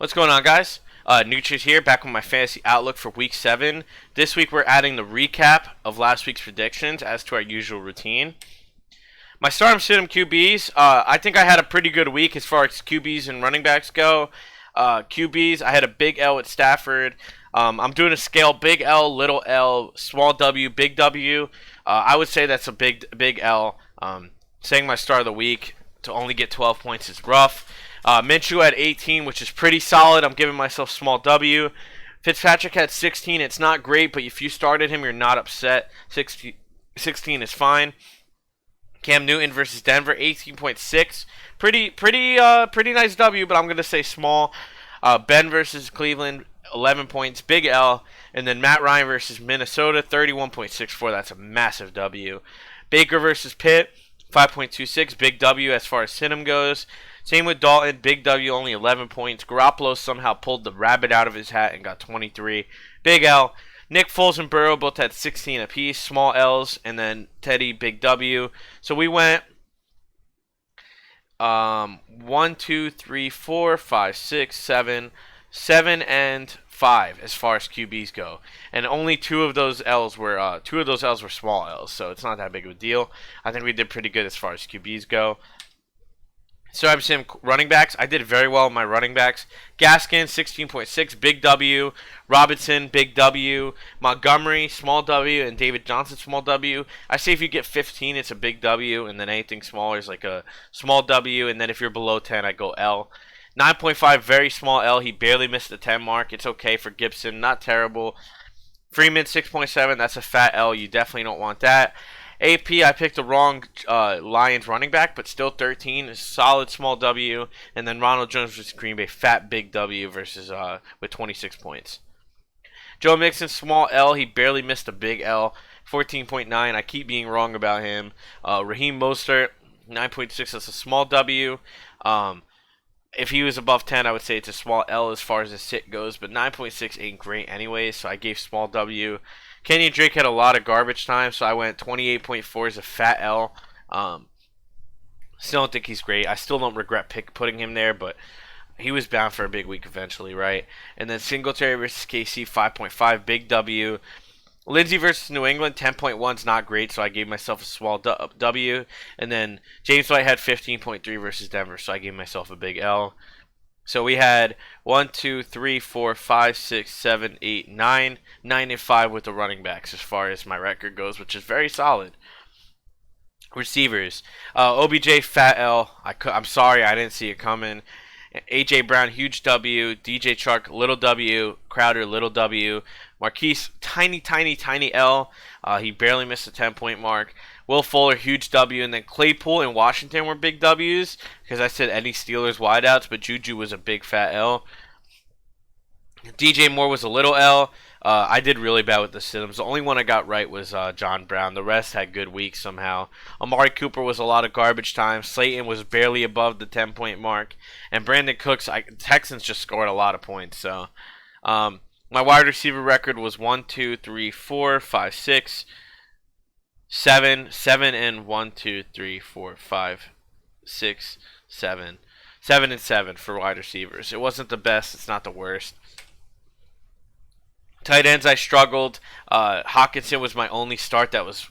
What's going on, guys? Nutri's here, back with my fantasy outlook for Week 7. This week we're adding the recap of last week's predictions as to our usual routine. My start and sit QBs, I think I had a pretty good week as far as QBs and running backs go. QBs, I had a big L with Stafford. I'm doing a scale big L, little L, small W, big W. I would say that's a big L. Saying my start of the week to only get 12 points is rough. Minshew had 18, which is pretty solid. I'm giving myself small W. Fitzpatrick had 16. It's not great, but if you started him, you're not upset. 16 is fine. Cam Newton versus Denver, 18.6. Pretty nice W, but I'm gonna say small. Ben versus Cleveland, 11 points, big L. And then Matt Ryan versus Minnesota, 31.64. That's a massive W. Baker versus Pitt, 5.26, big W as far as Sinham goes. Same with Dalton, big W, only 11 points. Garoppolo somehow pulled the rabbit out of his hat and got 23. Big L. Nick Foles and Burrow both had 16 apiece, small L's, and then Teddy, big W. So we went 1, 2, 3, 4, 5, 6, 7, 7 and 5 as far as QBs go, and only two of those L's were small L's, so it's not that big of a deal. I think we did pretty good as far as QBs go. So I'm saying running backs. I did very well with my running backs. Gaskin, 16.6, big W. Robinson, big W. Montgomery, small W. And David Johnson, small W. I say if you get 15, it's a big W. And then anything smaller is like a small W. And then if you're below 10, I go L. 9.5, very small L. He barely missed the 10 mark. It's okay for Gibson. Not terrible. Freeman, 6.7. That's a fat L. You definitely don't want that. AP, I picked the wrong Lions running back, but still 13 is solid small W. And then Ronald Jones versus Green Bay, fat big W versus with 26 points. Joe Mixon, small L. He barely missed a big L, 14.9. I keep being wrong about him. Raheem Mostert, 9.6. That's a small W. If he was above 10, I would say it's a small L as far as the sit goes, but 9.6 ain't great anyways, so I gave small W. Kenyon Drake had a lot of garbage time, so I went 28.4 as a fat L. Still don't think he's great. I still don't regret putting him there, but he was bound for a big week eventually, right? And then Singletary versus KC, 5.5, big W. Lindsey versus New England, 10.1 is not great, so I gave myself a small W. And then James White had 15.3 versus Denver, so I gave myself a big L. So we had 1, 2, 3, 4, 5, 6, 7, 8, 9. 9 and 5 with the running backs as far as my record goes, which is very solid. Receivers. OBJ, fat L. I'm sorry, I didn't see it coming. AJ Brown, huge W. DJ Chark, little W. Crowder, little W. Marquise, tiny L. He barely missed the 10-point mark. Will Fuller, huge W. And then Claypool and Washington were big W's because I said any Steelers wideouts, but Juju was a big fat L. DJ Moore was a little L. I did really bad with the Sims. The only one I got right was John Brown. The rest had good weeks somehow. Amari Cooper was a lot of garbage time. Slayton was barely above the 10-point mark. And Brandon Cooks, Texans just scored a lot of points. So my wide receiver record was 1, 2, 3, 4, 5, 6, 7, 7 and 1, 2, 3, 4, 5, 6, 7. 7 and 7 for wide receivers. It wasn't the best. It's not the worst. Tight ends, I struggled. Hawkinson was my only start that was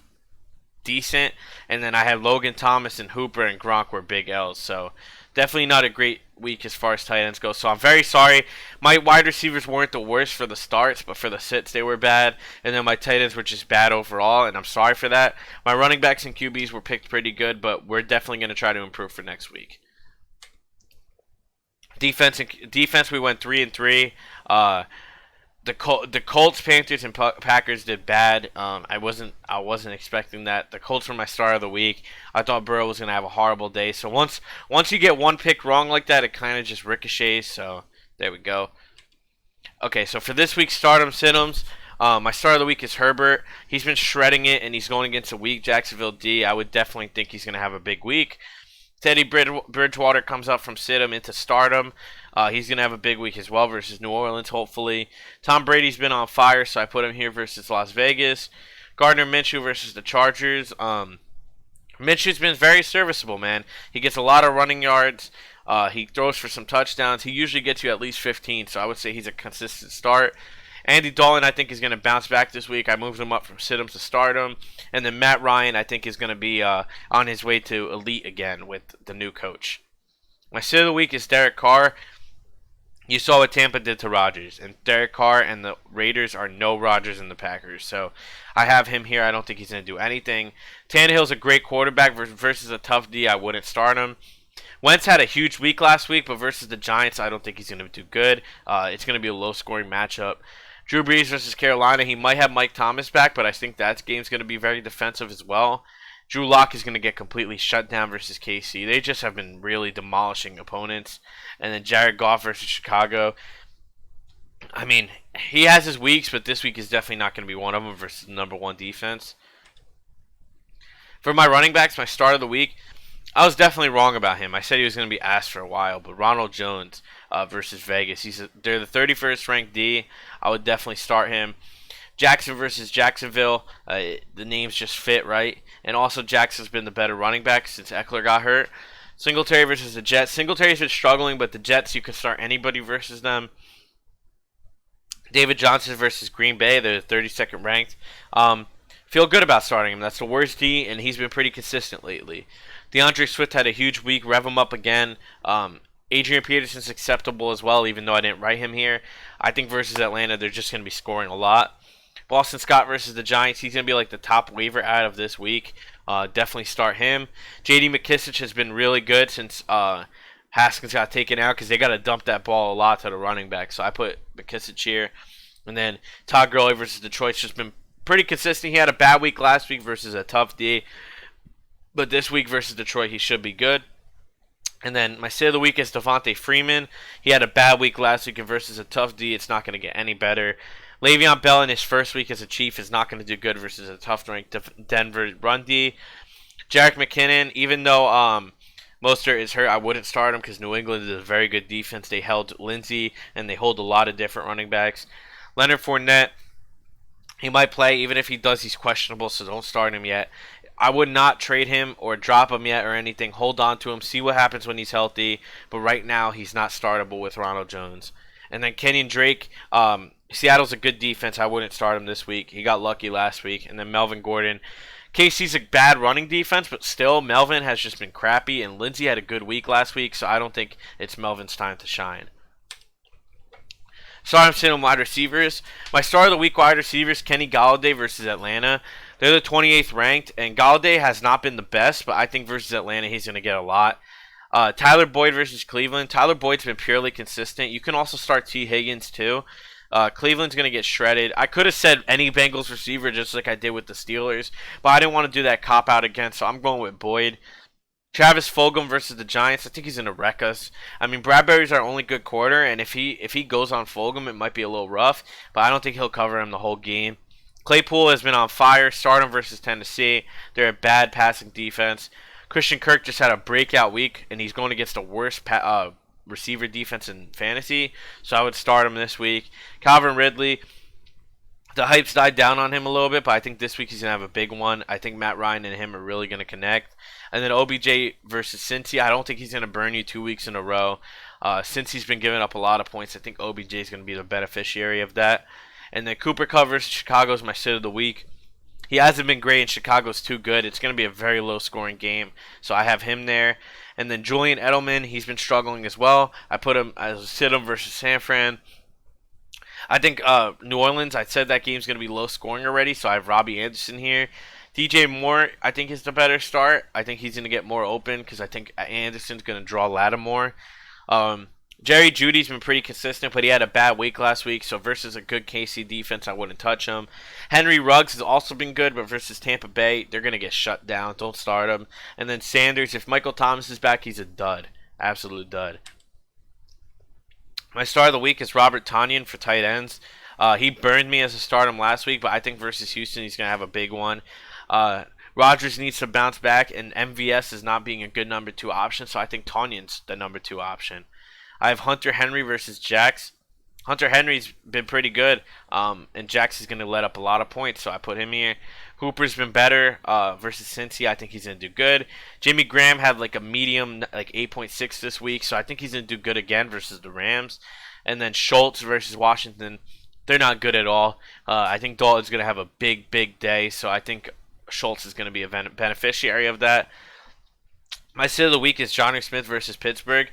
decent. And then I had Logan Thomas and Hooper and Gronk were big L's. So definitely not a great week as far as tight ends go. So I'm very sorry. My wide receivers weren't the worst for the starts, but for the sits, they were bad. And then my tight ends were just bad overall, and I'm sorry for that. My running backs and QBs were picked pretty good, but we're definitely going to try to improve for next week. Defense, we went 3 and 3. The Colts, Panthers, and Packers did bad. I wasn't expecting that. The Colts were my star of the week. I thought Burrow was gonna have a horrible day. So once you get one pick wrong like that, it kind of just ricochets. So there we go. Okay, so for this week's stardom Siddums, my star of the week is Herbert. He's been shredding it, and he's going against a weak Jacksonville D. I would definitely think he's gonna have a big week. Teddy Bridgewater comes up from Sidham into stardom. He's going to have a big week as well versus New Orleans, hopefully. Tom Brady's been on fire, so I put him here versus Las Vegas. Gardner Minshew versus the Chargers. Minshew's been very serviceable, man. He gets a lot of running yards. He throws for some touchdowns. He usually gets you at least 15, so I would say he's a consistent start. Andy Dalton, I think, is going to bounce back this week. I moved him up from sit-him to stardom. And then Matt Ryan, I think, is going to be on his way to elite again with the new coach. My sit of the week is Derek Carr. You saw what Tampa did to Rodgers, and Derek Carr and the Raiders are no Rodgers and the Packers. So I have him here. I don't think he's going to do anything. Tannehill's a great quarterback versus a tough D. I wouldn't start him. Wentz had a huge week last week, but versus the Giants, I don't think he's going to do good. It's going to be a low-scoring matchup. Drew Brees versus Carolina, he might have Mike Thomas back, but I think that game's going to be very defensive as well. Drew Lock is going to get completely shut down versus KC. They just have been really demolishing opponents. And then Jared Goff versus Chicago. I mean, he has his weeks, but this week is definitely not going to be one of them versus the number one defense. For my running backs, my start of the week, I was definitely wrong about him. I said he was going to be asked for a while, but Ronald Jones versus Vegas. They're the 31st ranked D. I would definitely start him. Jackson versus Jacksonville. The names just fit, right? And also Jackson's been the better running back since Eckler got hurt. Singletary versus the Jets. Singletary's been struggling, but the Jets, you can start anybody versus them. David Johnson versus Green Bay. They're 32nd ranked. Feel good about starting him. That's the worst D, and he's been pretty consistent lately. DeAndre Swift had a huge week. Rev him up again. Adrian Peterson's acceptable as well, even though I didn't write him here. I think versus Atlanta, they're just going to be scoring a lot. Boston Scott versus the Giants. He's going to be like the top waiver out of this week. Definitely start him. J.D. McKissic has been really good since Haskins got taken out because they got to dump that ball a lot to the running back. So I put McKissic here. And then Todd Gurley versus Detroit's just been pretty consistent. He had a bad week last week versus a tough D. But this week versus Detroit, he should be good. And then my sit of the week is Devontae Freeman. He had a bad week last week versus a tough D. It's not going to get any better. Le'Veon Bell in his first week as a Chief is not going to do good versus a tough-ranked Denver run D. Jerick McKinnon, even though Mostert is hurt, I wouldn't start him because New England is a very good defense. They held Lindsey, and they hold a lot of different running backs. Leonard Fournette, he might play. Even if he does, he's questionable, so don't start him yet. I would not trade him or drop him yet or anything. Hold on to him. See what happens when he's healthy. But right now, he's not startable with Ronald Jones. And then Kenyon Drake, Seattle's a good defense. I wouldn't start him this week. He got lucky last week. And then Melvin Gordon. KC's a bad running defense, but still, Melvin has just been crappy. And Lindsey had a good week last week, so I don't think it's Melvin's time to shine. Sorry, I'm sitting on wide receivers. My start of the week wide receivers, Kenny Golladay versus Atlanta. They're the 28th ranked, and Golladay has not been the best, but I think versus Atlanta, he's going to get a lot. Tyler Boyd versus Cleveland. Tyler Boyd's been purely consistent. You can also start T. Higgins, too. Cleveland's going to get shredded. I could have said any Bengals receiver just like I did with the Steelers, but I didn't want to do that cop-out again, so I'm going with Boyd. Travis Fulgham versus the Giants. I think he's going to wreck us. I mean, Bradbury's our only good quarter, and if he goes on Fulgham, it might be a little rough, but I don't think he'll cover him the whole game. Claypool has been on fire. Start him versus Tennessee. They're a bad passing defense. Christian Kirk just had a breakout week, and he's going against the worst receiver defense in fantasy, so I would start him this week. Calvin Ridley, the hype's died down on him a little bit, but I think this week he's going to have a big one. I think Matt Ryan and him are really going to connect. And then OBJ versus Cincy. I don't think he's going to burn you 2 weeks in a row. Since he's been giving up a lot of points, I think OBJ is going to be the beneficiary of that. And then Cooper covers. Chicago's my sit of the week. He hasn't been great, and Chicago's too good. It's going to be a very low-scoring game, so I have him there. And then Julian Edelman, he's been struggling as well. I put him as a sit-him versus San Fran. I think New Orleans, I said that game's going to be low-scoring already, so I have Robbie Anderson here. DJ Moore, I think, is the better start. I think he's going to get more open because I think Anderson's going to draw Lattimore. Jerry Jeudy's been pretty consistent, but he had a bad week last week, so versus a good KC defense, I wouldn't touch him. Henry Ruggs has also been good, but versus Tampa Bay, they're going to get shut down. Don't start him. And then Sanders, if Michael Thomas is back, he's a dud. Absolute dud. My start of the week is Robert Tonyan for tight ends. He burned me as a start him last week, but I think versus Houston, he's going to have a big one. Rodgers needs to bounce back, and MVS is not being a good number 2 option, so I think Tonyan's the number 2 option. I have Hunter Henry versus Jax. Hunter Henry's been pretty good, and Jackson's going to let up a lot of points, so I put him here. Hooper's been better versus Cincy. I think he's going to do good. Jimmy Graham had like a medium, like 8.6 this week, so I think he's going to do good again versus the Rams. And then Schultz versus Washington, they're not good at all. I think Dalton's going to have a big, big day, so I think Schultz is going to be a beneficiary of that. My sit of the week is Jonnu Smith versus Pittsburgh.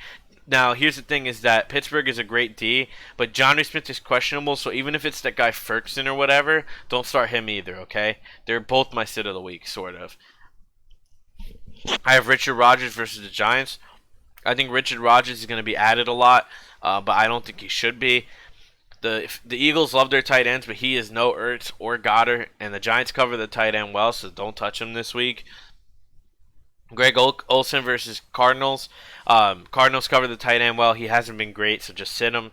Now, here's the thing is that Pittsburgh is a great D, but Jonnu Smith is questionable, so even if it's that guy Ferguson or whatever, don't start him either, okay? They're both my sit of the week, sort of. I have Richard Rodgers versus the Giants. I think Richard Rodgers is going to be added a lot, but I don't think he should be. The Eagles love their tight ends, but he is no Ertz or Goddard, and the Giants cover the tight end well, so don't touch him this week. Greg Olsen versus Cardinals. Cardinals cover the tight end well. He hasn't been great, so just sit him.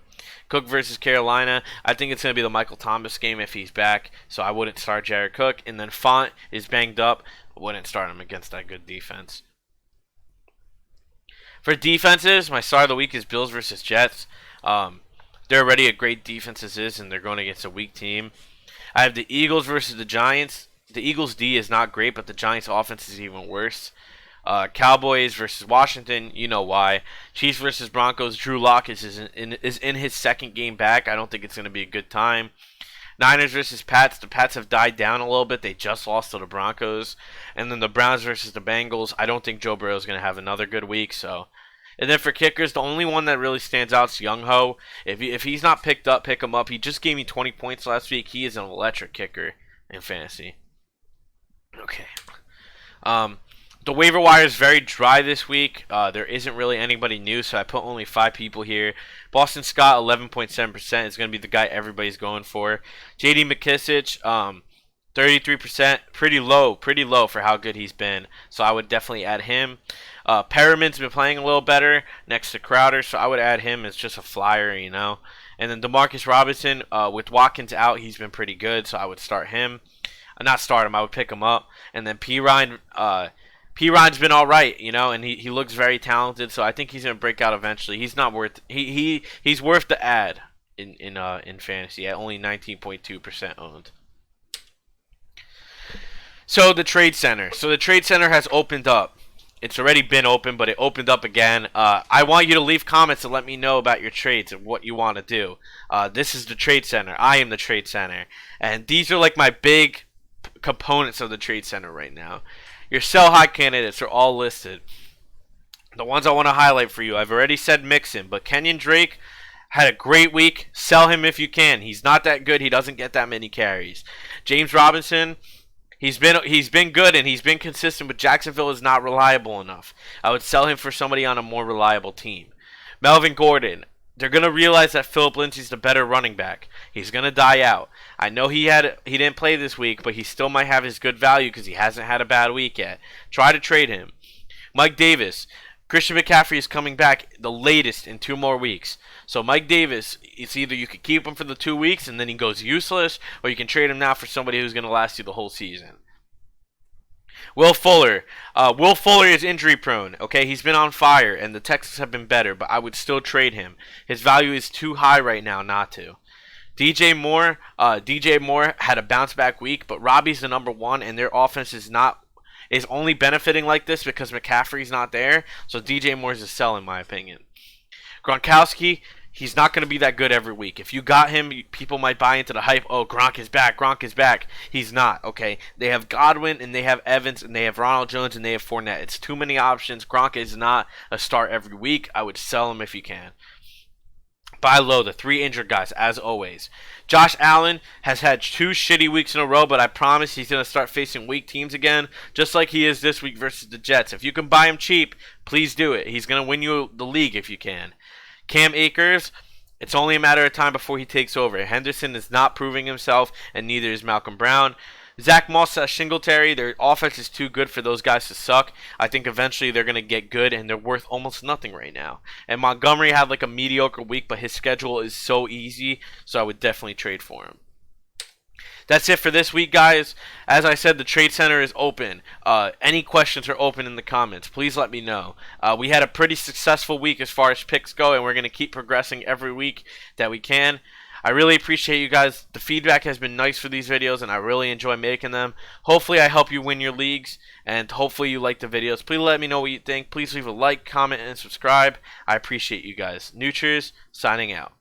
Cook versus Carolina. I think it's going to be the Michael Thomas game if he's back, so I wouldn't start Jared Cook. And then Font is banged up. I wouldn't start him against that good defense. For defenses, my start of the week is Bills versus Jets. They're already a great defense as is, and they're going against a weak team. I have the Eagles versus the Giants. The Eagles' D is not great, but the Giants' offense is even worse. Cowboys versus Washington, you know why. Chiefs versus Broncos, Drew Lock is in his second game back. I don't think it's going to be a good time. Niners versus Pats, the Pats have died down a little bit. They just lost to the Broncos. And then the Browns versus the Bengals, I don't think Joe Burrow is going to have another good week. So, and then for kickers, the only one that really stands out is Young Ho. If he's not picked up, pick him up. He just gave me 20 points last week. He is an electric kicker in fantasy. Okay. The waiver wire is very dry this week. There isn't really anybody new, so I put only 5 people here. Boston Scott, 11.7% is going to be the guy everybody's going for. J.D. McKissic, 33%, pretty low for how good he's been. So I would definitely add him. Perriman's been playing a little better next to Crowder, so I would add him as just a flyer, you know. And then DeMarcus Robinson, with Watkins out, he's been pretty good, so I would start him. Not start him, I would pick him up. And then P-Ryan's been all right, you know, and he looks very talented, so I think he's gonna break out eventually. He's not worth he's worth the ad in fantasy at only 19.2% owned. So the Trade Center. So the Trade Center has opened up. It's already been open, but it opened up again. I want you to leave comments and let me know about your trades and what you want to do. This is the Trade Center. I am the Trade Center, and these are like my big components of the Trade Center right now. Your sell high candidates are all listed. The ones I want to highlight for you, I've already said Mixon, but Kenyon Drake had a great week. Sell him if you can. He's not that good. He doesn't get that many carries. James Robinson, he's been good and he's been consistent, but Jacksonville is not reliable enough. I would sell him for somebody on a more reliable team. Melvin Gordon, they're going to realize that Philip Lindsay's the better running back. He's going to die out. I know he didn't play this week, but he still might have his good value because he hasn't had a bad week yet. Try to trade him. Mike Davis. Christian McCaffrey is coming back the latest in 2 more weeks. So Mike Davis, it's either you could keep him for the 2 weeks and then he goes useless, or you can trade him now for somebody who's going to last you the whole season. Will Fuller. Will Fuller is injury prone. Okay, he's been on fire, and the Texans have been better, but I would still trade him. His value is too high right now not to. DJ Moore. DJ Moore had a bounce back week, but Robbie's the number 1, and their offense is only benefiting like this because McCaffrey's not there. So DJ Moore's a sell in my opinion. Gronkowski. He's not going to be that good every week. If you got him, people might buy into the hype. Oh, Gronk is back. Gronk is back. He's not, okay? They have Godwin, and they have Evans, and they have Ronald Jones, and they have Fournette. It's too many options. Gronk is not a start every week. I would sell him if you can. Buy low, the 3 injured guys, as always. Josh Allen has had 2 shitty weeks in a row, but I promise he's going to start facing weak teams again, just like he is this week versus the Jets. If you can buy him cheap, please do it. He's going to win you the league if you can. Cam Akers, it's only a matter of time before he takes over. Henderson is not proving himself, and neither is Malcolm Brown. Zach Moss, Singletary, their offense is too good for those guys to suck. I think eventually they're going to get good, and they're worth almost nothing right now. And Montgomery had like a mediocre week, but his schedule is so easy, so I would definitely trade for him. That's it for this week, guys. As I said, the Trade Center is open. Any questions are open in the comments. Please let me know. We had a pretty successful week as far as picks go, and we're going to keep progressing every week that we can. I really appreciate you guys. The feedback has been nice for these videos, and I really enjoy making them. Hopefully, I help you win your leagues, and hopefully you like the videos. Please let me know what you think. Please leave a like, comment, and subscribe. I appreciate you guys. Nutris, signing out.